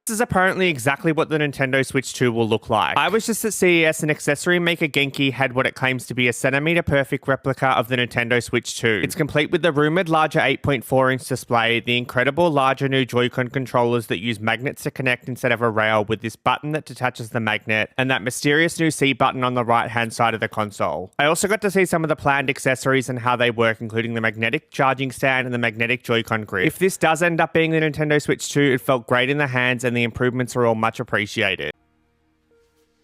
This is apparently exactly what the Nintendo Switch 2 will look like. I was just at CES and accessory maker Genki had what it claims to be a centimeter perfect replica of the Nintendo Switch 2. It's complete with the rumored larger 8.4-inch display, the incredible larger new Joy-Con controllers that use magnets to connect instead of a rail with this button that detaches the magnet, and that mysterious new C button on the right-hand side of the console. I also got to see some of the planned accessories and how they work, including the magnetic charging stand and the magnetic Joy-Con grip. If this does end up being the Nintendo Switch 2, it felt great in the hands and the improvements are all much appreciated.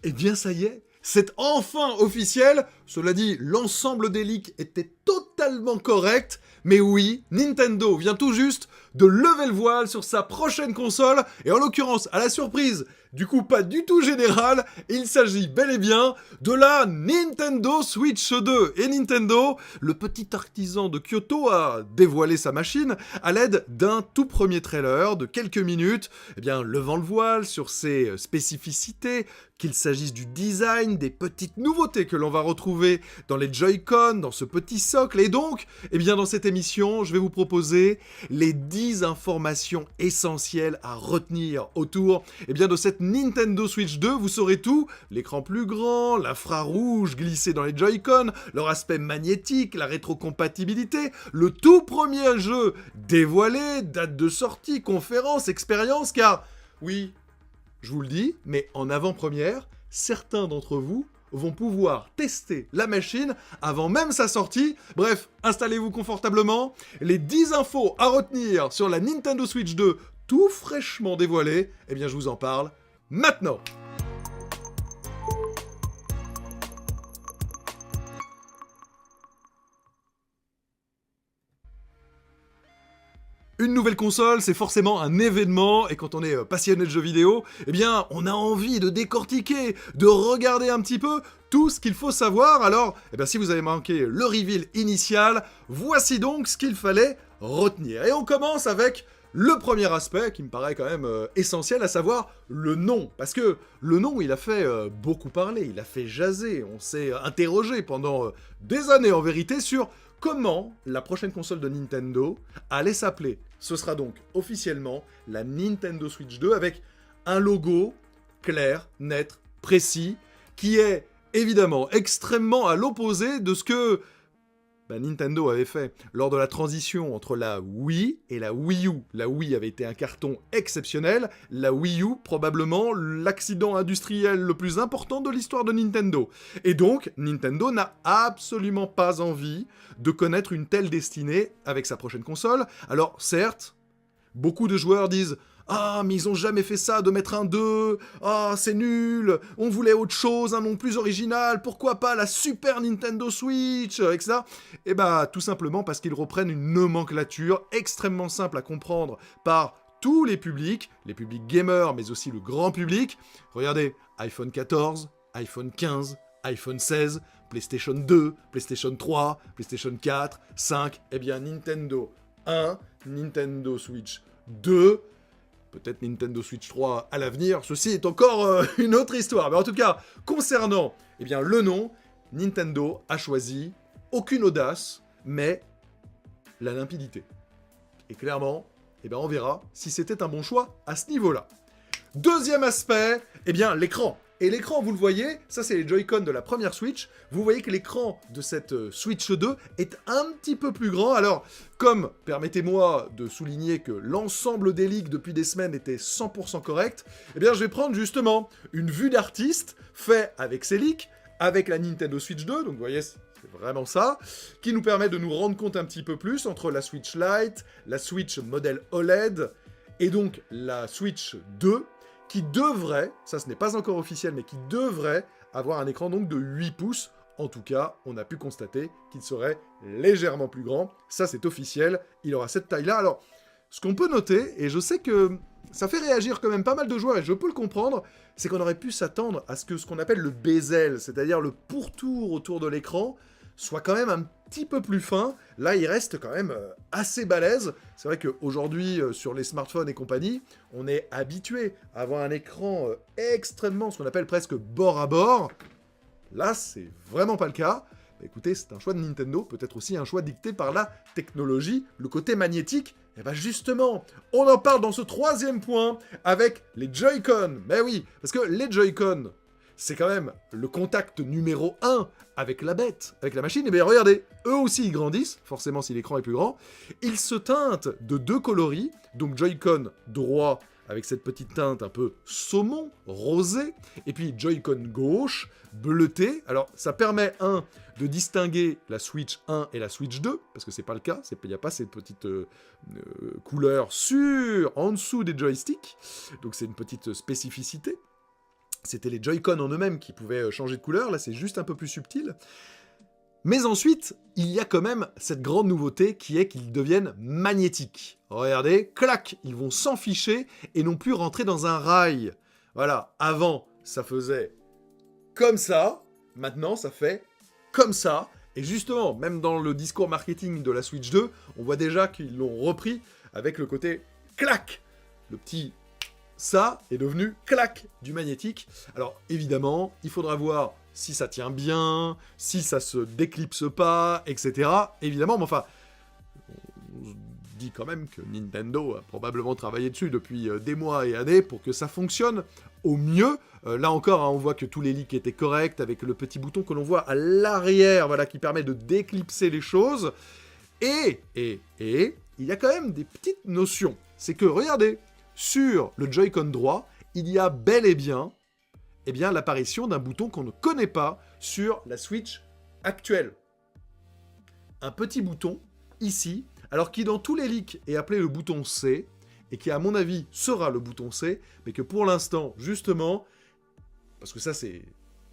Eh bien ça y est, c'est enfin officiel. Cela dit, l'ensemble des leaks était totalement correct. Mais oui, Nintendo vient tout juste de lever le voile sur sa prochaine console. Et en l'occurrence, à la surprise, du coup pas du tout générale, il s'agit bel et bien de la Nintendo Switch 2. Et Nintendo, le petit artisan de Kyoto, a dévoilé sa machine à l'aide d'un tout premier trailer de quelques minutes, eh bien, levant le voile sur ses spécificités, qu'il s'agisse du design, des petites nouveautés que l'on va retrouver dans les Joy-Con, dans ce petit socle. Et donc, eh bien, dans cette émission, je vais vous proposer les 10 informations essentielles à retenir autour, eh bien, de cette Nintendo Switch 2. Vous saurez tout, l'écran plus grand, l'infrarouge glissé dans les Joy-Con, leur aspect magnétique, la rétrocompatibilité, le tout premier jeu dévoilé, date de sortie, conférence, expérience, car, oui, je vous le dis, mais en avant-première, certains d'entre vous vont pouvoir tester la machine avant même sa sortie. Bref, installez-vous confortablement. Les 10 infos à retenir sur la Nintendo Switch 2, tout fraîchement dévoilées, eh bien je vous en parle maintenant. Une nouvelle console, c'est forcément un événement, et quand on est passionné de jeux vidéo, eh bien, on a envie de décortiquer, de regarder un petit peu tout ce qu'il faut savoir. Alors, eh bien, si vous avez manqué le reveal initial, voici donc ce qu'il fallait retenir. Et on commence avec le premier aspect qui me paraît quand même essentiel, à savoir le nom. Parce que le nom, il a fait beaucoup parler, il a fait jaser, on s'est interrogé pendant des années en vérité sur comment la prochaine console de Nintendo allait s'appeler. Ce sera donc officiellement la Nintendo Switch 2 avec un logo clair, net, précis, qui est évidemment extrêmement à l'opposé de ce que Nintendo avait fait lors de la transition entre la Wii et la Wii U. La Wii avait été un carton exceptionnel, la Wii U probablement l'accident industriel le plus important de l'histoire de Nintendo. Et donc, Nintendo n'a absolument pas envie de connaître une telle destinée avec sa prochaine console. Alors certes, beaucoup de joueurs disent « Ah, mais ils ont jamais fait ça, de mettre un 2, ah, c'est nul, on voulait autre chose, un nom plus original, pourquoi pas la Super Nintendo Switch, etc. » Et tout simplement parce qu'ils reprennent une nomenclature extrêmement simple à comprendre par tous les publics gamers, mais aussi le grand public. Regardez, iPhone 14, iPhone 15, iPhone 16, PlayStation 2, PlayStation 3, PlayStation 4, 5, eh bien Nintendo 1, Nintendo Switch 2, peut-être Nintendo Switch 3 à l'avenir, ceci est encore une autre histoire. Mais en tout cas, concernant eh bien, le nom, Nintendo a choisi aucune audace, mais la limpidité. Et clairement, eh bien, on verra si c'était un bon choix à ce niveau-là. Deuxième aspect, eh bien l'écran. Et l'écran, vous le voyez, ça c'est les Joy-Con de la première Switch. Vous voyez que l'écran de cette Switch 2 est un petit peu plus grand. Alors, comme, permettez-moi de souligner que l'ensemble des leaks depuis des semaines était 100% correct, eh bien je vais prendre justement une vue d'artiste faite avec ces leaks, avec la Nintendo Switch 2, donc vous voyez, c'est vraiment ça, qui nous permet de nous rendre compte un petit peu plus entre la Switch Lite, la Switch modèle OLED, et donc la Switch 2, qui devrait, ça ce n'est pas encore officiel, mais qui devrait avoir un écran donc de 8 pouces. En tout cas, on a pu constater qu'il serait légèrement plus grand. Ça c'est officiel, il aura cette taille-là. Alors, ce qu'on peut noter, et je sais que ça fait réagir quand même pas mal de joueurs, et je peux le comprendre, c'est qu'on aurait pu s'attendre à ce qu'on appelle le bezel, c'est-à-dire le pourtour autour de l'écran, soit quand même un petit peu plus fin. Là, il reste quand même assez balèze. C'est vrai qu'aujourd'hui, sur les smartphones et compagnie, on est habitué à avoir un écran extrêmement, ce qu'on appelle presque bord à bord. Là, c'est vraiment pas le cas. Bah, écoutez, c'est un choix de Nintendo, peut-être aussi un choix dicté par la technologie, le côté magnétique. Et bah justement, on en parle dans ce troisième point avec les Joy-Con. Mais oui, parce que les Joy-Con, c'est quand même le contact numéro 1 avec la bête, avec la machine. Et bien regardez, eux aussi ils grandissent, forcément si l'écran est plus grand. Ils se teintent de 2 coloris, donc Joy-Con droit avec cette petite teinte un peu saumon, rosé, et puis Joy-Con gauche, bleuté. Alors ça permet, de distinguer la Switch 1 et la Switch 2, parce que c'est pas le cas, il n'y a pas cette petite couleur en dessous des joysticks, donc c'est une petite spécificité. C'était les Joy-Con en eux-mêmes qui pouvaient changer de couleur, là c'est juste un peu plus subtil. Mais ensuite, il y a quand même cette grande nouveauté qui est qu'ils deviennent magnétiques. Regardez, clac, ils vont s'en ficher et non plus rentrer dans un rail. Voilà, avant ça faisait comme ça, maintenant ça fait comme ça. Et justement, même dans le discours marketing de la Switch 2, on voit déjà qu'ils l'ont repris avec le côté clac. Le petit ça est devenu clac du magnétique. Alors évidemment, il faudra voir si ça tient bien, si ça se déclipse pas, etc. Évidemment, mais enfin, on se dit quand même que Nintendo a probablement travaillé dessus depuis des mois et années pour que ça fonctionne au mieux. Là encore, on voit que tous les leaks étaient corrects avec le petit bouton que l'on voit à l'arrière, voilà, qui permet de déclipser les choses. Et il y a quand même des petites notions. C'est que, regardez, sur le Joy-Con droit, il y a bel et bien, l'apparition d'un bouton qu'on ne connaît pas sur la Switch actuelle. Un petit bouton, ici, alors qui dans tous les leaks est appelé le bouton C, et qui à mon avis sera le bouton C, mais que pour l'instant, justement, parce que ça c'est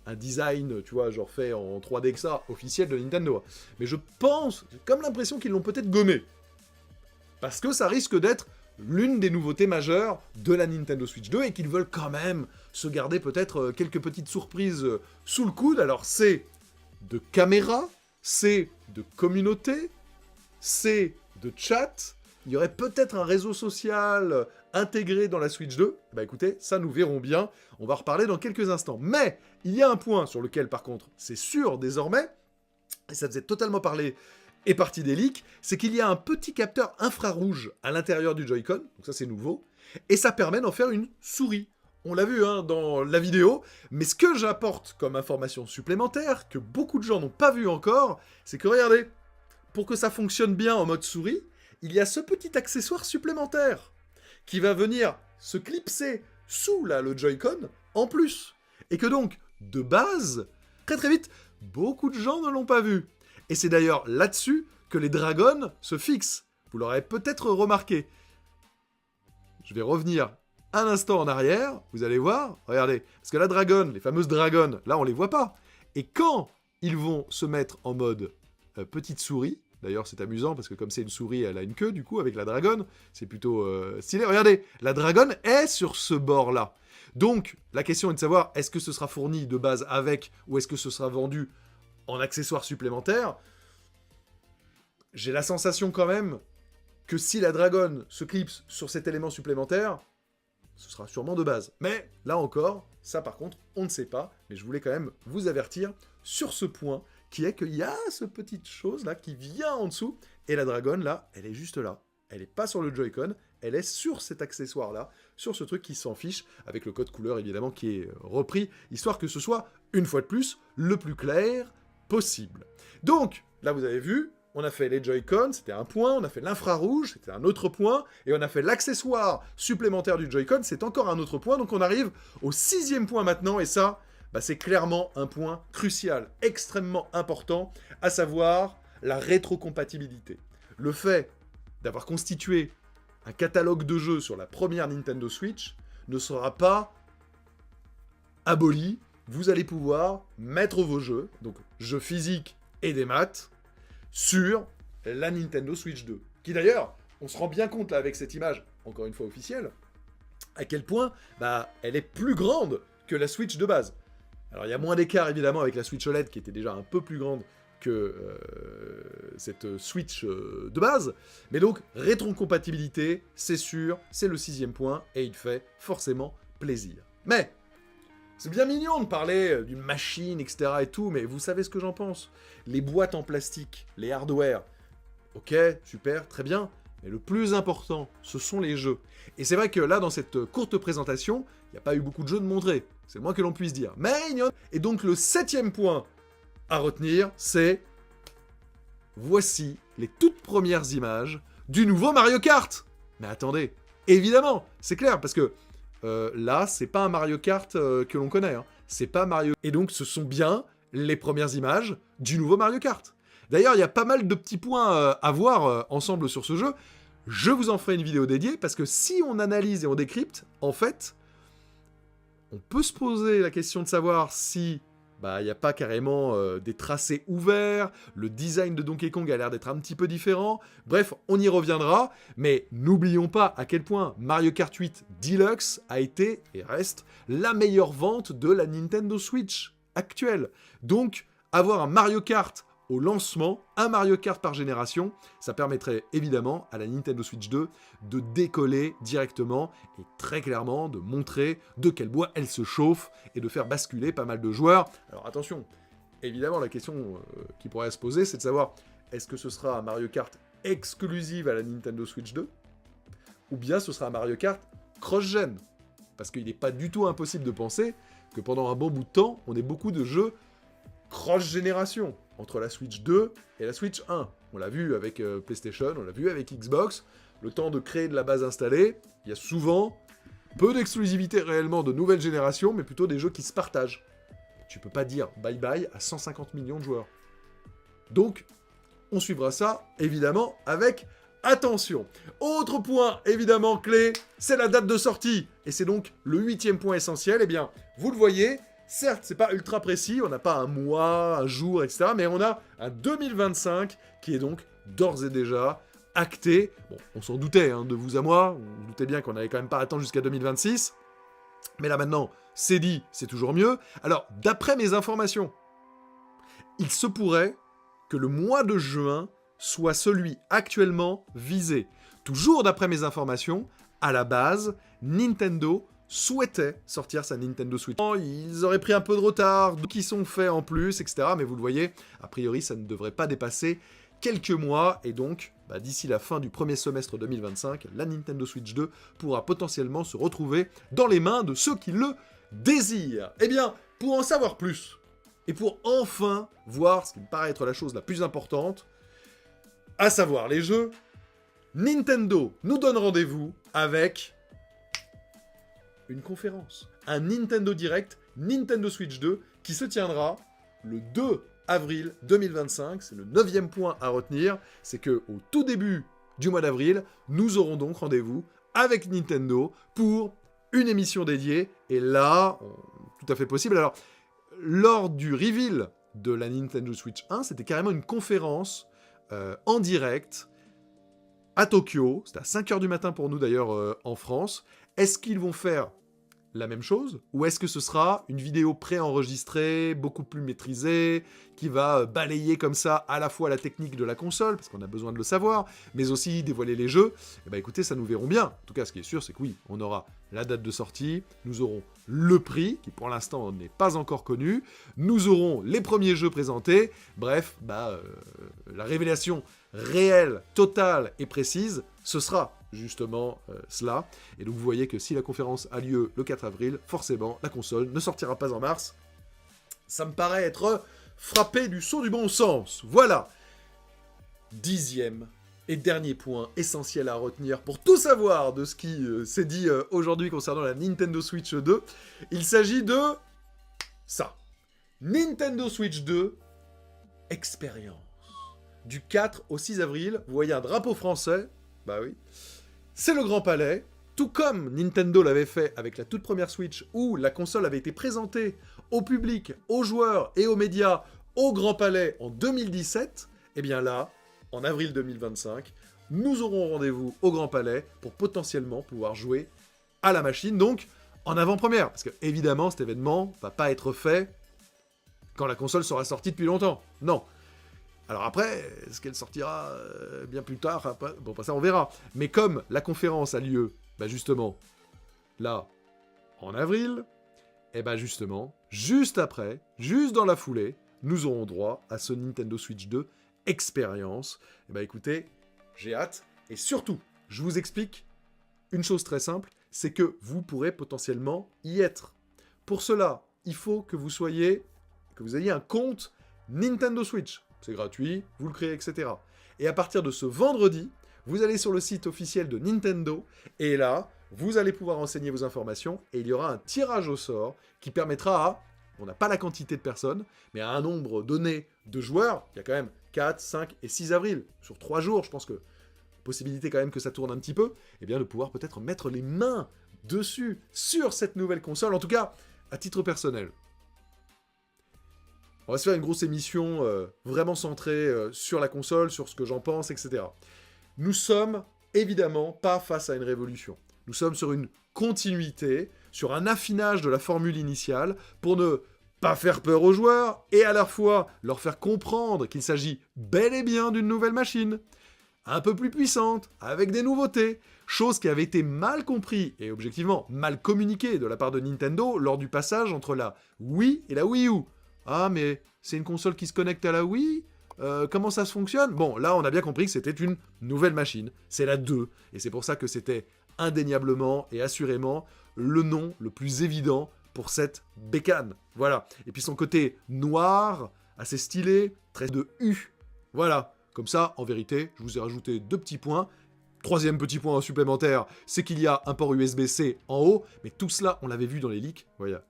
un design, tu vois, genre fait en 3D que ça, officiel de Nintendo, mais je pense, j'ai comme l'impression qu'ils l'ont peut-être gommé, parce que ça risque d'être l'une des nouveautés majeures de la Nintendo Switch 2 et qu'ils veulent quand même se garder peut-être quelques petites surprises sous le coude. Alors c'est de caméra, c'est de communauté, c'est de chat. Il y aurait peut-être un réseau social intégré dans la Switch 2. Bah écoutez, ça nous verrons bien. On va reparler dans quelques instants. Mais il y a un point sur lequel par contre c'est sûr désormais, et ça faisait totalement parler et partie des leaks, c'est qu'il y a un petit capteur infrarouge à l'intérieur du Joy-Con, donc ça c'est nouveau, et ça permet d'en faire une souris. On l'a vu dans la vidéo, mais ce que j'apporte comme information supplémentaire, que beaucoup de gens n'ont pas vu encore, c'est que regardez, pour que ça fonctionne bien en mode souris, il y a ce petit accessoire supplémentaire qui va venir se clipser sous le Joy-Con en plus. Et que donc, de base, très très vite, beaucoup de gens ne l'ont pas vu. Et c'est d'ailleurs là-dessus que les dragons se fixent. Vous l'aurez peut-être remarqué. Je vais revenir un instant en arrière, vous allez voir, regardez. Parce que la dragonne, les fameuses dragons, là on les voit pas. Et quand ils vont se mettre en mode petite souris, D'ailleurs, c'est amusant parce que comme c'est une souris, elle a une queue, du coup, avec la dragonne. C'est plutôt stylé. Regardez, la dragonne est sur ce bord-là. Donc, la question est de savoir, est-ce que ce sera fourni de base avec, ou est-ce que ce sera vendu en accessoires supplémentaires? J'ai la sensation quand même que si la dragonne se clipse sur cet élément supplémentaire, ce sera sûrement de base. Mais, là encore, ça par contre, on ne sait pas. Mais je voulais quand même vous avertir sur ce point, qui est qu'il y a ce petite chose là qui vient en dessous, et la dragonne là, elle est juste là. Elle n'est pas sur le Joy-Con, elle est sur cet accessoire-là, sur ce truc qui s'en fiche, avec le code couleur évidemment qui est repris, histoire que ce soit, une fois de plus, le plus clair possible. Donc, là vous avez vu, on a fait les Joy-Con, c'était un point, on a fait l'infrarouge, c'était un autre point, et on a fait l'accessoire supplémentaire du Joy-Con, c'est encore un autre point, donc on arrive au 6e point maintenant, et ça, bah, c'est clairement un point crucial, extrêmement important, à savoir la rétrocompatibilité. Le fait d'avoir constitué un catalogue de jeux sur la première Nintendo Switch ne sera pas aboli. Vous allez pouvoir mettre vos jeux, donc jeux physiques et des maths, sur la Nintendo Switch 2. Qui d'ailleurs, on se rend bien compte là avec cette image, encore une fois officielle, à quel point elle est plus grande que la Switch de base. Alors il y a moins d'écart évidemment avec la Switch OLED qui était déjà un peu plus grande que cette Switch de base. Mais donc, rétrocompatibilité, c'est sûr, c'est le 6e point, et il fait forcément plaisir. Mais, c'est bien mignon de parler d'une machine, etc. et tout, mais vous savez ce que j'en pense. Les boîtes en plastique, les hardware, ok, super, très bien, mais le plus important, ce sont les jeux. Et c'est vrai que là, dans cette courte présentation, il n'y a pas eu beaucoup de jeux de montrer, c'est le moins que l'on puisse dire. Mais il y en a... Et donc le 7e point à retenir, c'est... Voici les toutes premières images du nouveau Mario Kart. Mais attendez, évidemment, c'est clair, parce que là, c'est pas un Mario Kart que l'on connaît. Hein. C'est pas Mario... Et donc, ce sont bien les premières images du nouveau Mario Kart. D'ailleurs, il y a pas mal de petits points à voir ensemble sur ce jeu. Je vous en ferai une vidéo dédiée, parce que si on analyse et on décrypte, en fait, on peut se poser la question de savoir si... il n'y a pas carrément des tracés ouverts, le design de Donkey Kong a l'air d'être un petit peu différent, bref, on y reviendra, mais n'oublions pas à quel point Mario Kart 8 Deluxe a été, et reste, la meilleure vente de la Nintendo Switch actuelle. Donc, avoir un Mario Kart au lancement, un Mario Kart par génération, ça permettrait évidemment à la Nintendo Switch 2 de décoller directement et très clairement de montrer de quel bois elle se chauffe et de faire basculer pas mal de joueurs. Alors attention, évidemment la question qui pourrait se poser c'est de savoir est-ce que ce sera un Mario Kart exclusive à la Nintendo Switch 2 ou bien ce sera un Mario Kart cross-gen. Parce qu'il n'est pas du tout impossible de penser que pendant un bon bout de temps, on ait beaucoup de jeux cross-génération entre la Switch 2 et la Switch 1. On l'a vu avec PlayStation, on l'a vu avec Xbox. Le temps de créer de la base installée, il y a souvent peu d'exclusivité réellement de nouvelle génération, mais plutôt des jeux qui se partagent. Tu peux pas dire bye-bye à 150 millions de joueurs. Donc, on suivra ça, évidemment, avec attention. Autre point, évidemment, clé, c'est la date de sortie. Et c'est donc le 8e point essentiel. Eh bien, vous le voyez... Certes, c'est pas ultra précis, on n'a pas un mois, un jour, etc. Mais on a un 2025 qui est donc d'ores et déjà acté. Bon, on s'en doutait, hein, de vous à moi. On doutait bien qu'on n'allait quand même pas attendre jusqu'à 2026. Mais là maintenant, c'est dit, c'est toujours mieux. Alors, d'après mes informations, il se pourrait que le mois de juin soit celui actuellement visé. Toujours d'après mes informations, à la base, Nintendo souhaitait sortir sa Nintendo Switch. Ils auraient pris un peu de retard, qui sont faits en plus, etc. Mais vous le voyez, a priori, ça ne devrait pas dépasser quelques mois. Et donc, d'ici la fin du premier semestre 2025, la Nintendo Switch 2 pourra potentiellement se retrouver dans les mains de ceux qui le désirent. Eh bien, pour en savoir plus, et pour enfin voir ce qui me paraît être la chose la plus importante, à savoir les jeux, Nintendo nous donne rendez-vous avec... une conférence, un Nintendo Direct, Nintendo Switch 2, qui se tiendra le 2 avril 2025. C'est le 9e point à retenir, c'est que au tout début du mois d'avril, nous aurons donc rendez-vous avec Nintendo pour une émission dédiée. Et là, tout à fait possible. Alors, lors du reveal de la Nintendo Switch 1, c'était carrément une conférence en direct à Tokyo. C'est à 5h du matin pour nous d'ailleurs en France. Est-ce qu'ils vont faire la même chose, ou est-ce que ce sera une vidéo préenregistrée, beaucoup plus maîtrisée, qui va balayer comme ça à la fois la technique de la console, parce qu'on a besoin de le savoir, mais aussi dévoiler les jeux? Eh ben écoutez, ça nous verrons bien. En tout cas, ce qui est sûr, c'est que oui, on aura la date de sortie, nous aurons le prix, qui pour l'instant n'est pas encore connu, nous aurons les premiers jeux présentés, bref, la révélation réelle, totale et précise, ce sera justement cela. Et donc vous voyez que si la conférence a lieu le 4 avril, forcément la console ne sortira pas en mars. Ça me paraît être frappé du saut du bon sens. Voilà. 10e et dernier point essentiel à retenir pour tout savoir de ce qui s'est dit aujourd'hui concernant la Nintendo Switch 2. Il s'agit de ça. Nintendo Switch 2 Expérience. Du 4 au 6 avril, vous voyez un drapeau français. Bah oui. C'est le Grand Palais, tout comme Nintendo l'avait fait avec la toute première Switch, où la console avait été présentée au public, aux joueurs et aux médias au Grand Palais en 2017, et bien là, en avril 2025, nous aurons rendez-vous au Grand Palais pour potentiellement pouvoir jouer à la machine, donc en avant-première, parce que évidemment cet événement va pas être fait quand la console sera sortie depuis longtemps, non. Alors après, est-ce qu'elle sortira bien plus tard? Bon, ça on verra. Mais comme la conférence a lieu, justement, là, en avril, et justement, juste après, juste dans la foulée, nous aurons droit à ce Nintendo Switch 2 Expérience. Et écoutez, j'ai hâte. Et surtout, je vous explique une chose très simple, c'est que vous pourrez potentiellement y être. Pour cela, il faut que vous ayez un compte Nintendo Switch. C'est gratuit, vous le créez, etc. Et à partir de ce vendredi, vous allez sur le site officiel de Nintendo, et là, vous allez pouvoir renseigner vos informations, et il y aura un tirage au sort qui permettra à, on n'a pas la quantité de personnes, mais à un nombre donné de joueurs, il y a quand même 4, 5 et 6 avril, sur 3 jours, je pense que, possibilité quand même que ça tourne un petit peu, et bien de pouvoir peut-être mettre les mains dessus, sur cette nouvelle console, en tout cas, à titre personnel. On va se faire une grosse émission vraiment centrée sur la console, sur ce que j'en pense, etc. Nous sommes évidemment pas face à une révolution. Nous sommes sur une continuité, sur un affinage de la formule initiale, pour ne pas faire peur aux joueurs, et à la fois leur faire comprendre qu'il s'agit bel et bien d'une nouvelle machine, un peu plus puissante, avec des nouveautés, chose qui avait été mal compris, et objectivement mal communiquée de la part de Nintendo lors du passage entre la Wii et la Wii U. Ah, mais c'est une console qui se connecte à la Wii? Comment ça se fonctionne? Bon, là, on a bien compris que c'était une nouvelle machine. C'est la 2. Et c'est pour ça que c'était indéniablement et assurément le nom le plus évident pour cette bécane. Voilà. Et puis son côté noir, assez stylé, très de U. Voilà. Comme ça, en vérité, je vous ai rajouté 2 petits points. Troisième petit point supplémentaire, c'est qu'il y a un port USB-C en haut. Mais tout cela, on l'avait vu dans les leaks. Voilà.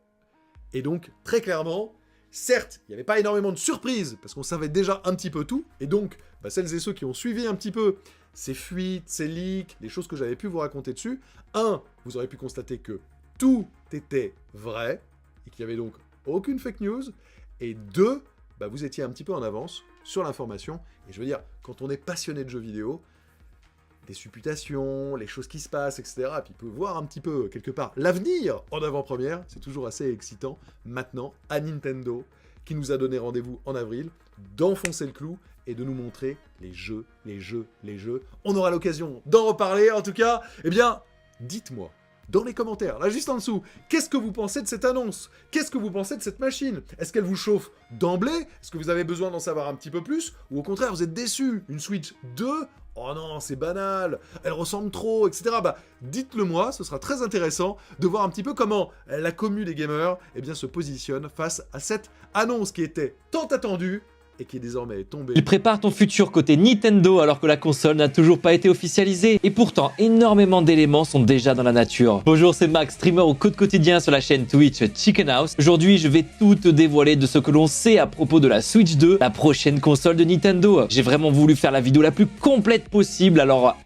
Et donc, très clairement... Certes, il n'y avait pas énormément de surprises, parce qu'on savait déjà un petit peu tout, et donc, celles et ceux qui ont suivi un petit peu ces fuites, ces leaks, les choses que j'avais pu vous raconter dessus, vous aurez pu constater que tout était vrai, et qu'il n'y avait donc aucune fake news, et 2, vous étiez un petit peu en avance sur l'information, et je veux dire, quand on est passionné de jeux vidéo, des supputations, les choses qui se passent, etc. Et puis, il peut voir un petit peu, quelque part, l'avenir en avant-première. C'est toujours assez excitant, maintenant, à Nintendo, qui nous a donné rendez-vous en avril, d'enfoncer le clou et de nous montrer les jeux. On aura l'occasion d'en reparler, en tout cas. Eh bien, dites-moi, dans les commentaires, là, juste en dessous, qu'est-ce que vous pensez de cette annonce? Qu'est-ce que vous pensez de cette machine? Est-ce qu'elle vous chauffe d'emblée? Est-ce que vous avez besoin d'en savoir un petit peu plus? Ou au contraire, vous êtes déçus? Une Switch 2? Oh non, c'est banal, elle ressemble trop, etc. Dites-le moi, ce sera très intéressant de voir un petit peu comment la commu des gamers se positionne face à cette annonce qui était tant attendue et qui est désormais tombée. Il prépare ton futur côté Nintendo alors que la console n'a toujours pas été officialisée. Et pourtant, énormément d'éléments sont déjà dans la nature. Bonjour, c'est Max, streamer au code quotidien sur la chaîne Twitch Chicken House. Aujourd'hui, je vais tout te dévoiler de ce que l'on sait à propos de la Switch 2, la prochaine console de Nintendo. J'ai vraiment voulu faire la vidéo la plus complète possible, alors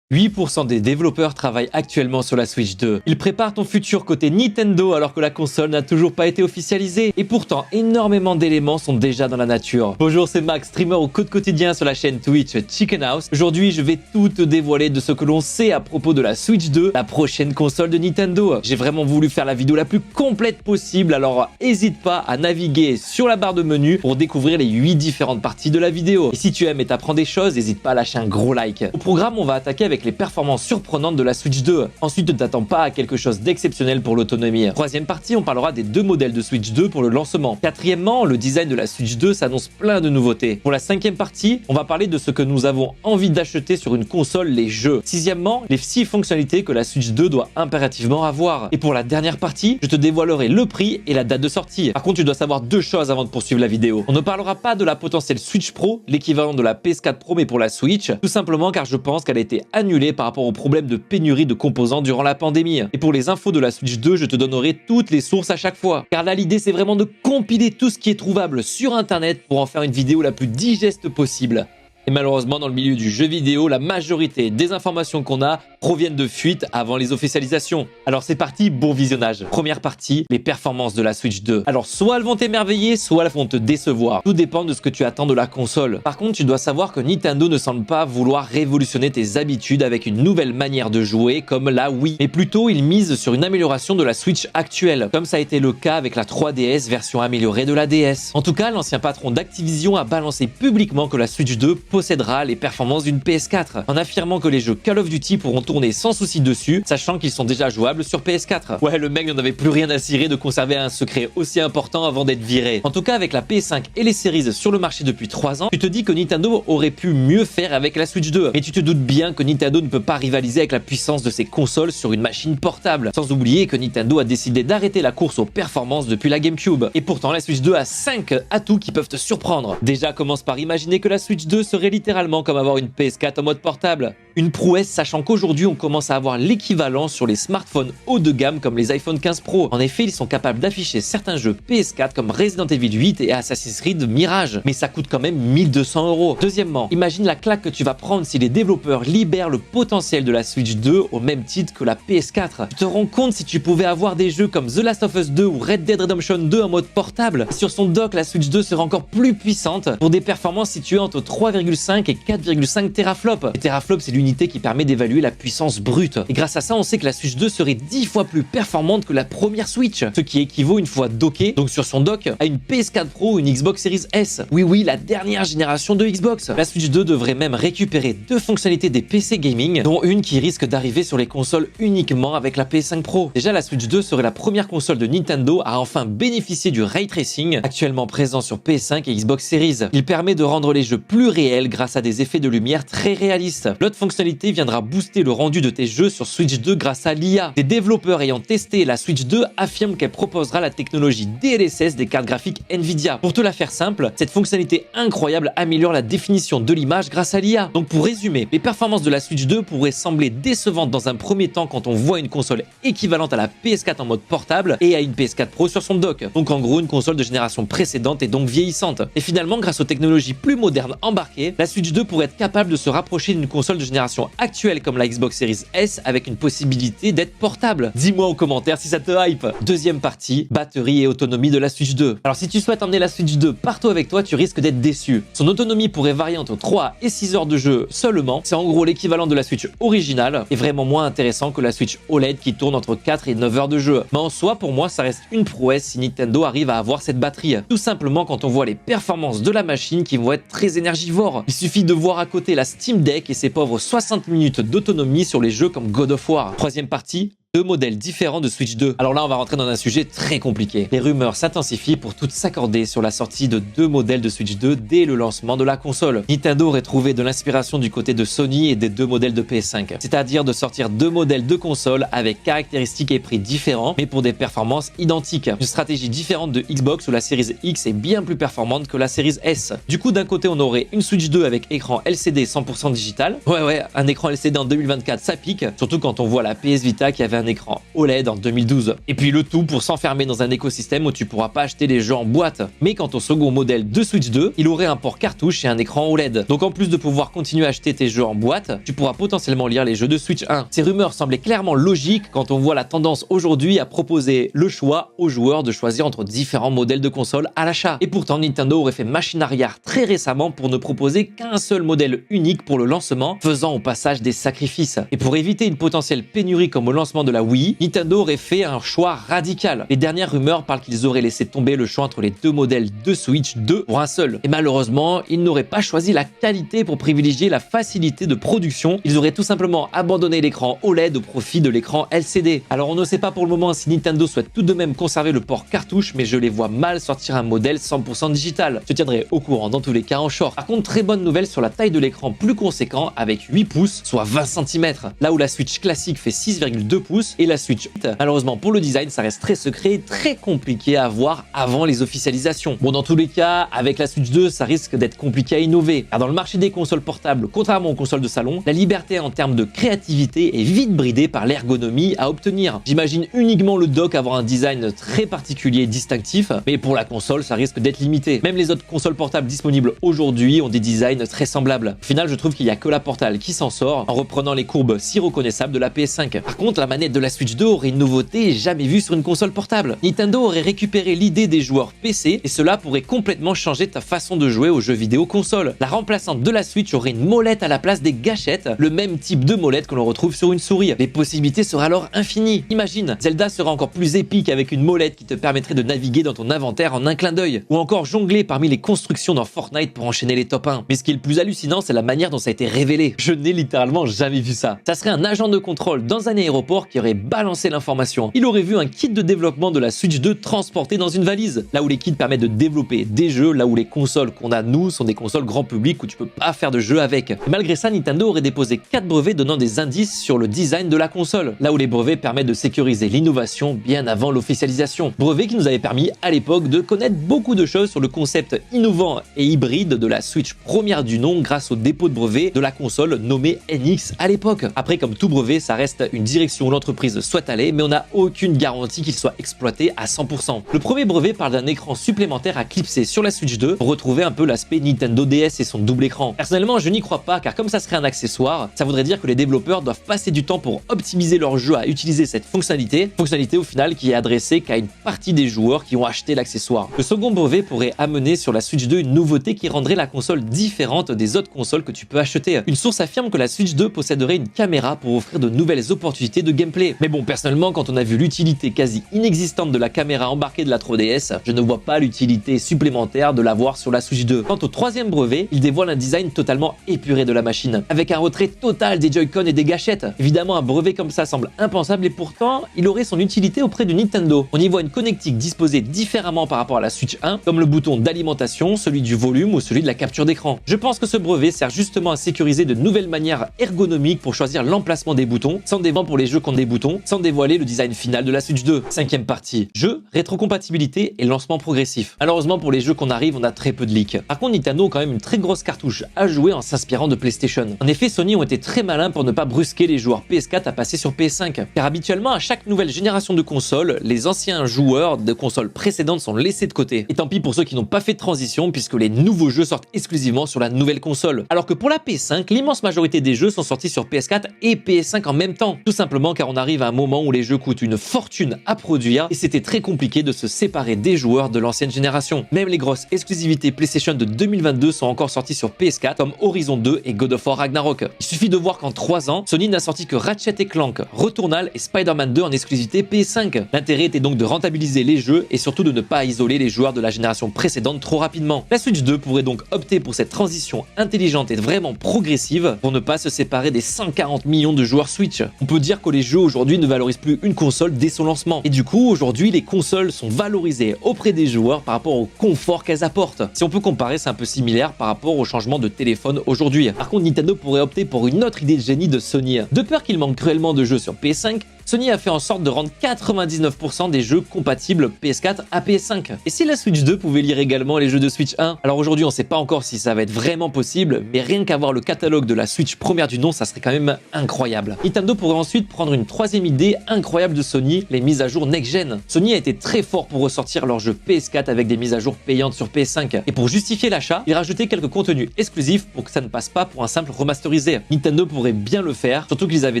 8% des développeurs travaillent actuellement sur la Switch 2. Ils préparent ton futur côté Nintendo alors que la console n'a toujours pas été officialisée. Et pourtant, énormément d'éléments sont déjà dans la nature. Bonjour, c'est Max, streamer au code quotidien sur la chaîne Twitch Chicken House. Aujourd'hui, je vais tout te dévoiler de ce que l'on sait à propos de la Switch 2, la prochaine console de Nintendo. J'ai vraiment voulu faire la vidéo la plus complète possible, alors n'hésite pas à naviguer sur la barre de menu pour découvrir les 8 différentes parties de la vidéo. Et si tu aimes et t'apprends des choses, n'hésite pas à lâcher un gros like. Au programme, on va attaquer avec les performances surprenantes de la Switch 2. Ensuite, ne t'attends pas à quelque chose d'exceptionnel pour l'autonomie. Troisième partie, on parlera des 2 modèles de Switch 2 pour le lancement. Quatrièmement, le design de la Switch 2 s'annonce plein de nouveautés. Pour la 5e partie, on va parler de ce que nous avons envie d'acheter sur une console, les jeux. Sixièmement, les 6 fonctionnalités que la Switch 2 doit impérativement avoir. Et pour la dernière partie, je te dévoilerai le prix et la date de sortie. Par contre, tu dois savoir 2 choses avant de poursuivre la vidéo. On ne parlera pas de la potentielle Switch Pro, l'équivalent de la PS4 Pro mais pour la Switch, tout simplement car je pense qu'elle a été annulée par rapport au problème de pénurie de composants durant la pandémie. Et pour les infos de la Switch 2, je te donnerai toutes les sources à chaque fois. Car là, l'idée, c'est vraiment de compiler tout ce qui est trouvable sur Internet pour en faire une vidéo la plus digeste possible. Et malheureusement, dans le milieu du jeu vidéo, la majorité des informations qu'on a proviennent de fuites avant les officialisations. Alors c'est parti, bon visionnage. Première partie, les performances de la Switch 2. Alors soit elles vont t'émerveiller, soit elles vont te décevoir. Tout dépend de ce que tu attends de la console. Par contre, tu dois savoir que Nintendo ne semble pas vouloir révolutionner tes habitudes avec une nouvelle manière de jouer comme la Wii. Mais plutôt, ils misent sur une amélioration de la Switch actuelle, comme ça a été le cas avec la 3DS version améliorée de la DS. En tout cas, l'ancien patron d'Activision a balancé publiquement que la Switch 2 possédera les performances d'une PS4, en affirmant que les jeux Call of Duty pourront tourner sans souci dessus, sachant qu'ils sont déjà jouables sur PS4. Ouais, le mec n'en avait plus rien à cirer de conserver un secret aussi important avant d'être viré. En tout cas, avec la PS5 et les Series sur le marché depuis 3 ans, tu te dis que Nintendo aurait pu mieux faire avec la Switch 2. Mais tu te doutes bien que Nintendo ne peut pas rivaliser avec la puissance de ses consoles sur une machine portable. Sans oublier que Nintendo a décidé d'arrêter la course aux performances depuis la GameCube. Et pourtant, la Switch 2 a 5 atouts qui peuvent te surprendre. Déjà, commence par imaginer que la Switch 2 serait littéralement comme avoir une PS4 en mode portable. Une prouesse, sachant qu'aujourd'hui on commence à avoir l'équivalent sur les smartphones haut de gamme comme les iPhone 15 Pro. En effet, ils sont capables d'afficher certains jeux PS4 comme Resident Evil 8 et Assassin's Creed Mirage. Mais ça coûte quand même 1200 €. Deuxièmement, imagine la claque que tu vas prendre si les développeurs libèrent le potentiel de la Switch 2 au même titre que la PS4. Tu te rends compte si tu pouvais avoir des jeux comme The Last of Us 2 ou Red Dead Redemption 2 en mode portable. Sur son dock, la Switch 2 serait encore plus puissante pour des performances situées entre 3,5 et 4,5 teraflops. Les teraflops, c'est l'unité qui permet d'évaluer la puissance brute. Et grâce à ça, on sait que la Switch 2 serait 10 fois plus performante que la première Switch, ce qui équivaut une fois docké, donc sur son dock, à une PS4 Pro ou une Xbox Series S. Oui, la dernière génération de Xbox. La Switch 2 devrait même récupérer 2 fonctionnalités des PC gaming, dont une qui risque d'arriver sur les consoles uniquement avec la PS5 Pro. Déjà, la Switch 2 serait la première console de Nintendo à enfin bénéficier du Ray Tracing, actuellement présent sur PS5 et Xbox Series. Il permet de rendre les jeux plus réels grâce à des effets de lumière très réalistes. L'autre fonctionnalité viendra booster le rendu de tes jeux sur Switch 2 grâce à l'IA. Des développeurs ayant testé la Switch 2 affirment qu'elle proposera la technologie DLSS des cartes graphiques Nvidia. Pour te la faire simple, cette fonctionnalité incroyable améliore la définition de l'image grâce à l'IA. Donc pour résumer, les performances de la Switch 2 pourraient sembler décevantes dans un premier temps quand on voit une console équivalente à la PS4 en mode portable et à une PS4 Pro sur son dock. Donc en gros une console de génération précédente et donc vieillissante. Et finalement, grâce aux technologies plus modernes embarquées, la Switch 2 pourrait être capable de se rapprocher d'une console de génération actuelle comme la Xbox Series S avec une possibilité d'être portable. Dis-moi en commentaire si ça te hype. Deuxième partie, batterie et autonomie de la Switch 2. Alors si tu souhaites emmener la Switch 2 partout avec toi, tu risques d'être déçu. Son autonomie pourrait varier entre 3 et 6 heures de jeu seulement. C'est en gros l'équivalent de la Switch originale et vraiment moins intéressant que la Switch OLED qui tourne entre 4 et 9 heures de jeu. Mais en soi, pour moi, ça reste une prouesse si Nintendo arrive à avoir cette batterie. Tout simplement quand on voit les performances de la machine qui vont être très énergivores. Il suffit de voir à côté la Steam Deck et ses pauvres 60 minutes d'autonomie sur les jeux comme God of War. Troisième partie, 2 modèles différents de Switch 2. Alors là, on va rentrer dans un sujet très compliqué. Les rumeurs s'intensifient pour toutes s'accorder sur la sortie de 2 modèles de Switch 2 dès le lancement de la console. Nintendo aurait trouvé de l'inspiration du côté de Sony et des 2 modèles de PS5. C'est-à-dire de sortir 2 modèles de console avec caractéristiques et prix différents, mais pour des performances identiques. Une stratégie différente de Xbox où la Series X est bien plus performante que la Series S. Du coup, d'un côté, on aurait une Switch 2 avec écran LCD 100% digital. Ouais, un écran LCD en 2024, ça pique. Surtout quand on voit la PS Vita qui avait un un écran OLED en 2012. Et puis le tout pour s'enfermer dans un écosystème où tu pourras pas acheter les jeux en boîte. Mais quant au second modèle de Switch 2, il aurait un port cartouche et un écran OLED. Donc en plus de pouvoir continuer à acheter tes jeux en boîte, tu pourras potentiellement lire les jeux de Switch 1. Ces rumeurs semblaient clairement logiques quand on voit la tendance aujourd'hui à proposer le choix aux joueurs de choisir entre différents modèles de console à l'achat. Et pourtant Nintendo aurait fait machine arrière très récemment pour ne proposer qu'un seul modèle unique pour le lancement, faisant au passage des sacrifices. Et pour éviter une potentielle pénurie comme au lancement de la Wii, Nintendo aurait fait un choix radical. Les dernières rumeurs parlent qu'ils auraient laissé tomber le choix entre les deux modèles de Switch 2 pour un seul. Et malheureusement, ils n'auraient pas choisi la qualité pour privilégier la facilité de production. Ils auraient tout simplement abandonné l'écran OLED au profit de l'écran LCD. Alors on ne sait pas pour le moment si Nintendo souhaite tout de même conserver le port cartouche, mais je les vois mal sortir un modèle 100% digital. Je tiendrai au courant dans tous les cas en short. Par contre, très bonne nouvelle sur la taille de l'écran plus conséquent avec 8 pouces, soit 20 cm. Là où la Switch classique fait 6,2 pouces et la Switch 8. Malheureusement pour le design, ça reste très secret et très compliqué à voir avant les officialisations. Bon, dans tous les cas, avec la Switch 2, ça risque d'être compliqué à innover. Car dans le marché des consoles portables, contrairement aux consoles de salon, la liberté en termes de créativité est vite bridée par l'ergonomie à obtenir. J'imagine uniquement le dock avoir un design très particulier et distinctif, mais pour la console, ça risque d'être limité. Même les autres consoles portables disponibles aujourd'hui ont des designs très semblables. Au final, je trouve qu'il n'y a que la Portal qui s'en sort en reprenant les courbes si reconnaissables de la PS5. Par contre, la manette de la Switch 2 aurait une nouveauté jamais vue sur une console portable. Nintendo aurait récupéré l'idée des joueurs PC et cela pourrait complètement changer ta façon de jouer aux jeux vidéo console. La remplaçante de la Switch aurait une molette à la place des gâchettes, le même type de molette que l'on retrouve sur une souris. Les possibilités seraient alors infinies. Imagine, Zelda sera encore plus épique avec une molette qui te permettrait de naviguer dans ton inventaire en un clin d'œil, ou encore jongler parmi les constructions dans Fortnite pour enchaîner les top 1. Mais ce qui est le plus hallucinant, c'est la manière dont ça a été révélé. Je n'ai littéralement jamais vu ça. Ça serait un agent de contrôle dans un aéroport qui aurait balancé l'information. Il aurait vu un kit de développement de la Switch 2 transporté dans une valise, là où les kits permettent de développer des jeux, là où les consoles qu'on a nous sont des consoles grand public où tu peux pas faire de jeux avec. Et malgré ça, Nintendo aurait déposé 4 brevets donnant des indices sur le design de la console, là où les brevets permettent de sécuriser l'innovation bien avant l'officialisation. Brevets qui nous avaient permis à l'époque de connaître beaucoup de choses sur le concept innovant et hybride de la Switch première du nom grâce au dépôt de brevet de la console nommée NX à l'époque. Après, comme tout brevet, ça reste une direction où l'entreprise souhaite aller, mais on n'a aucune garantie qu'il soit exploité à 100%. Le premier brevet parle d'un écran supplémentaire à clipser sur la Switch 2 pour retrouver un peu l'aspect Nintendo DS et son double écran. Personnellement, je n'y crois pas car comme ça serait un accessoire, ça voudrait dire que les développeurs doivent passer du temps pour optimiser leur jeu à utiliser cette fonctionnalité au final qui est adressée qu'à une partie des joueurs qui ont acheté l'accessoire. Le second brevet pourrait amener sur la Switch 2 une nouveauté qui rendrait la console différente des autres consoles que tu peux acheter. Une source affirme que la Switch 2 posséderait une caméra pour offrir de nouvelles opportunités de gameplay. Mais bon, personnellement, quand on a vu l'utilité quasi inexistante de la caméra embarquée de la 3DS, je ne vois pas l'utilité supplémentaire de l'avoir sur la Switch 2. Quant au troisième brevet, il dévoile un design totalement épuré de la machine, avec un retrait total des Joy-Con et des gâchettes. Évidemment, un brevet comme ça semble impensable et pourtant, il aurait son utilité auprès de Nintendo. On y voit une connectique disposée différemment par rapport à la Switch 1, comme le bouton d'alimentation, celui du volume ou celui de la capture d'écran. Je pense que ce brevet sert justement à sécuriser de nouvelles manières ergonomiques pour choisir l'emplacement des boutons, sans dévoiler pour les jeux qui ont des boutons, sans dévoiler le design final de la Switch 2. Cinquième partie, jeux, rétrocompatibilité et lancement progressif. Malheureusement pour les jeux qu'on arrive, on a très peu de leaks. Par contre, Nintendo a quand même une très grosse cartouche à jouer en s'inspirant de PlayStation. En effet, Sony ont été très malins pour ne pas brusquer les joueurs PS4 à passer sur PS5. Car habituellement, à chaque nouvelle génération de consoles, les anciens joueurs de consoles précédentes sont laissés de côté. Et tant pis pour ceux qui n'ont pas fait de transition puisque les nouveaux jeux sortent exclusivement sur la nouvelle console. Alors que pour la PS5, l'immense majorité des jeux sont sortis sur PS4 et PS5 en même temps. Tout simplement car on arrive à un moment où les jeux coûtent une fortune à produire et c'était très compliqué de se séparer des joueurs de l'ancienne génération. Même les grosses exclusivités PlayStation de 2022 sont encore sorties sur PS4 comme Horizon 2 et God of War Ragnarok. Il suffit de voir qu'en 3 ans, Sony n'a sorti que Ratchet & Clank, Returnal et Spider-Man 2 en exclusivité PS5. L'intérêt était donc de rentabiliser les jeux et surtout de ne pas isoler les joueurs de la génération précédente trop rapidement. La Switch 2 pourrait donc opter pour cette transition intelligente et vraiment progressive pour ne pas se séparer des 140 millions de joueurs Switch. On peut dire que les jeux aujourd'hui ne valorisent plus une console dès son lancement. Et du coup, aujourd'hui, les consoles sont valorisées auprès des joueurs par rapport au confort qu'elles apportent. Si on peut comparer, c'est un peu similaire par rapport au changement de téléphone aujourd'hui. Par contre, Nintendo pourrait opter pour une autre idée de génie de Sony. De peur qu'il manque cruellement de jeux sur PS5, Sony a fait en sorte de rendre 99% des jeux compatibles PS4 à PS5. Et si la Switch 2 pouvait lire également les jeux de Switch 1? Alors aujourd'hui, on sait pas encore si ça va être vraiment possible, mais rien qu'avoir le catalogue de la Switch première du nom, ça serait quand même incroyable. Nintendo pourrait ensuite prendre une troisième idée incroyable de Sony, les mises à jour next-gen. Sony a été très fort pour ressortir leurs jeux PS4 avec des mises à jour payantes sur PS5. Et pour justifier l'achat, ils rajoutaient quelques contenus exclusifs pour que ça ne passe pas pour un simple remasterisé. Nintendo pourrait bien le faire, surtout qu'ils avaient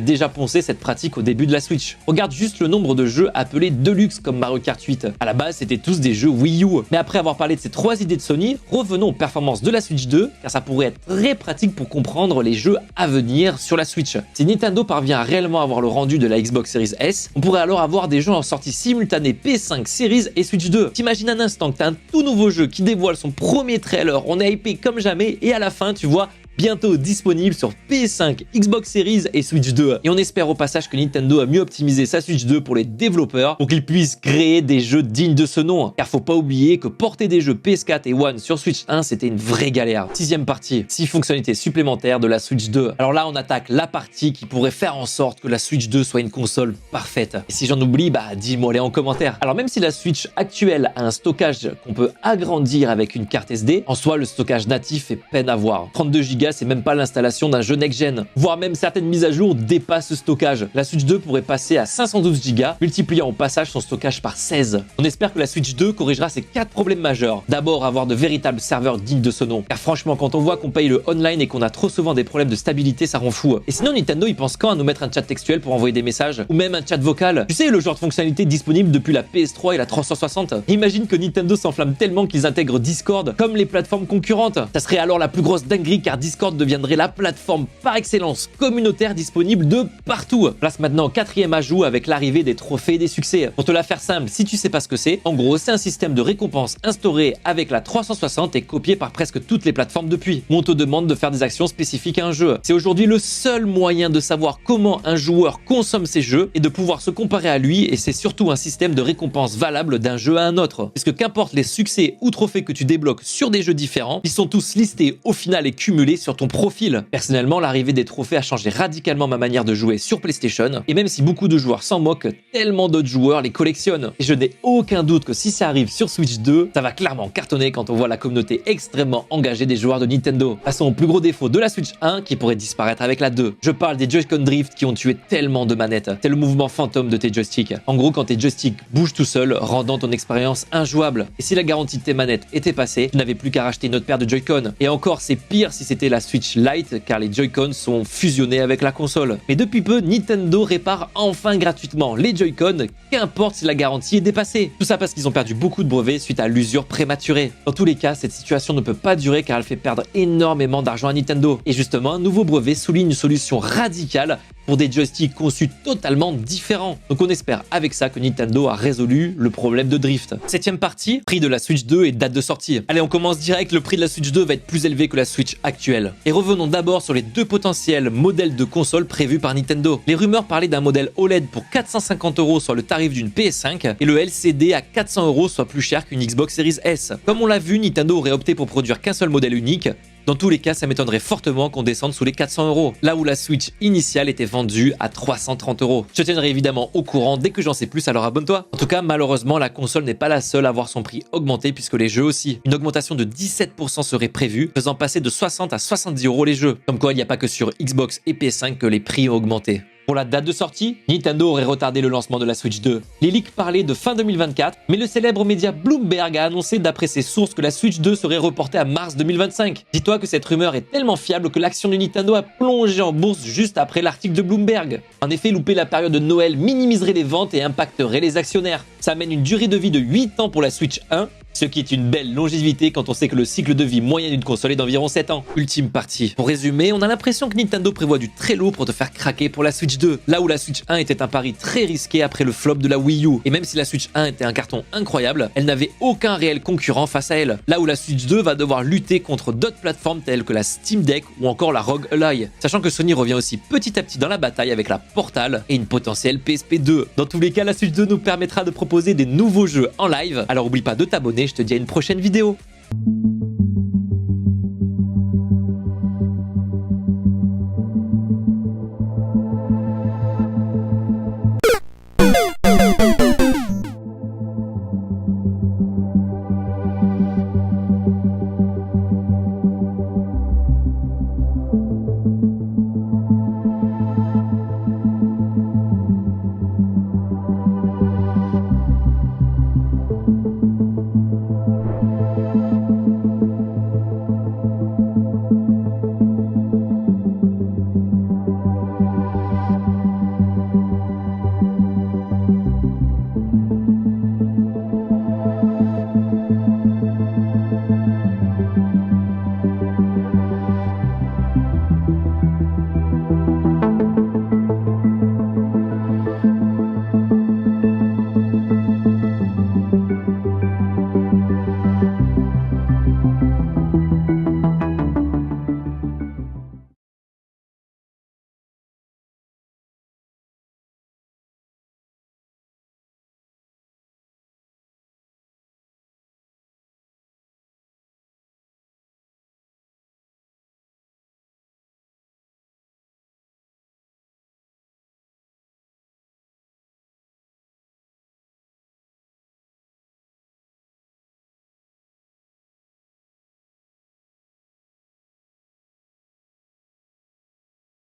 déjà poncé cette pratique au début de la Switch. Regarde juste le nombre de jeux appelés Deluxe comme Mario Kart 8. À la base, c'était tous des jeux Wii U. Mais après avoir parlé de ces trois idées de Sony, revenons aux performances de la Switch 2, car ça pourrait être très pratique pour comprendre les jeux à venir sur la Switch. Si Nintendo parvient à réellement avoir le rendu de la Xbox Series S, on pourrait alors avoir des jeux en sortie simultanée PS5, Series et Switch 2. T'imagines un instant que t'as un tout nouveau jeu qui dévoile son premier trailer, on est hypé comme jamais, et à la fin, tu vois, bientôt disponible sur PS5, Xbox Series et Switch 2. Et on espère au passage que Nintendo a mieux optimisé sa Switch 2 pour les développeurs pour qu'ils puissent créer des jeux dignes de ce nom. Car faut pas oublier que porter des jeux PS4 et One sur Switch 1, c'était une vraie galère. Sixième partie, 6 fonctionnalités supplémentaires de la Switch 2. Alors là, on attaque la partie qui pourrait faire en sorte que la Switch 2 soit une console parfaite. Et si j'en oublie, bah dis-moi les en commentaire. Alors même si la Switch actuelle a un stockage qu'on peut agrandir avec une carte SD, en soi, le stockage natif est peine à voir. 32 Go, c'est même pas l'installation d'un jeu next-gen. Voire même certaines mises à jour dépassent ce stockage. La Switch 2 pourrait passer à 512 Go, multipliant au passage son stockage par 16. On espère que la Switch 2 corrigera ces 4 problèmes majeurs. D'abord, avoir de véritables serveurs dignes de ce nom. Car franchement, quand on voit qu'on paye le online et qu'on a trop souvent des problèmes de stabilité, ça rend fou. Et sinon, Nintendo, il pense quand à nous mettre un chat textuel pour envoyer des messages? Ou même un chat vocal? Tu sais, le genre de fonctionnalité disponible depuis la PS3 et la 360. Imagine que Nintendo s'enflamme tellement qu'ils intègrent Discord comme les plateformes concurrentes. Ça serait alors la plus grosse dinguerie car Discord deviendrait la plateforme par excellence communautaire disponible de partout. Place maintenant au 4e ajout avec l'arrivée des trophées et des succès. Pour te la faire simple, si tu sais pas ce que c'est, en gros c'est un système de récompense instauré avec la 360 et copié par presque toutes les plateformes depuis, où on te demande de faire des actions spécifiques à un jeu. C'est aujourd'hui le seul moyen de savoir comment un joueur consomme ses jeux et de pouvoir se comparer à lui, et c'est surtout un système de récompense valable d'un jeu à un autre. Puisque qu'importe les succès ou trophées que tu débloques sur des jeux différents, ils sont tous listés au final et cumulés sur ton profil. Personnellement, l'arrivée des trophées a changé radicalement ma manière de jouer sur PlayStation, et même si beaucoup de joueurs s'en moquent, tellement d'autres joueurs les collectionnent. Et je n'ai aucun doute que si ça arrive sur Switch 2, ça va clairement cartonner quand on voit la communauté extrêmement engagée des joueurs de Nintendo. Passons au plus gros défaut de la Switch 1 qui pourrait disparaître avec la 2. Je parle des Joy-Con Drift qui ont tué tellement de manettes. C'est le mouvement fantôme de tes joysticks. En gros, quand tes joysticks bougent tout seuls, rendant ton expérience injouable. Et si la garantie de tes manettes était passée, tu n'avais plus qu'à racheter une autre paire de Joy-Con. Et encore, c'est pire si c'était la Switch Lite car les Joy-Con sont fusionnés avec la console. Mais depuis peu, Nintendo répare enfin gratuitement les Joy-Con, qu'importe si la garantie est dépassée. Tout ça parce qu'ils ont perdu beaucoup de brevets suite à l'usure prématurée. Dans tous les cas, cette situation ne peut pas durer car elle fait perdre énormément d'argent à Nintendo. Et justement, un nouveau brevet souligne une solution radicale pour des joysticks conçus totalement différents. Donc on espère avec ça que Nintendo a résolu le problème de drift. 7e partie, prix de la Switch 2 et date de sortie. Allez, on commence direct, le prix de la Switch 2 va être plus élevé que la Switch actuelle. Et revenons d'abord sur les deux potentiels modèles de console prévus par Nintendo. Les rumeurs parlaient d'un modèle OLED pour 450 €, soit le tarif d'une PS5, et le LCD à 400 €, soit plus cher qu'une Xbox Series S. Comme on l'a vu, Nintendo aurait opté pour produire qu'un seul modèle unique. Dans tous les cas, ça m'étonnerait fortement qu'on descende sous les 400 €, là où la Switch initiale était vendue à 330 €. Je te tiendrai évidemment au courant dès que j'en sais plus, alors abonne-toi. En tout cas, malheureusement, la console n'est pas la seule à voir son prix augmenter puisque les jeux aussi. Une augmentation de 17% serait prévue, faisant passer de 60 à 70 € les jeux. Comme quoi, il n'y a pas que sur Xbox et PS5 que les prix ont augmenté. Pour la date de sortie, Nintendo aurait retardé le lancement de la Switch 2. Les leaks parlaient de fin 2024, mais le célèbre média Bloomberg a annoncé d'après ses sources que la Switch 2 serait reportée à mars 2025. Dis-toi que cette rumeur est tellement fiable que l'action de Nintendo a plongé en bourse juste après l'article de Bloomberg. En effet, louper la période de Noël minimiserait les ventes et impacterait les actionnaires. Ça amène une durée de vie de 8 ans pour la Switch 1, ce qui est une belle longévité quand on sait que le cycle de vie moyen d'une console est d'environ 7 ans. Ultime partie. Pour résumer, on a l'impression que Nintendo prévoit du très lourd pour te faire craquer pour la Switch 2, là où la Switch 1 était un pari très risqué après le flop de la Wii U. Et même si la Switch 1 était un carton incroyable, elle n'avait aucun réel concurrent face à elle, là où la Switch 2 va devoir lutter contre d'autres plateformes telles que la Steam Deck ou encore la ROG Ally. Sachant que Sony revient aussi petit à petit dans la bataille avec la Portal et une potentielle PSP 2. Dans tous les cas, la Switch 2 nous permettra de proposer des nouveaux jeux en live, alors oublie pas de t'abonner, je te dis à une prochaine vidéo.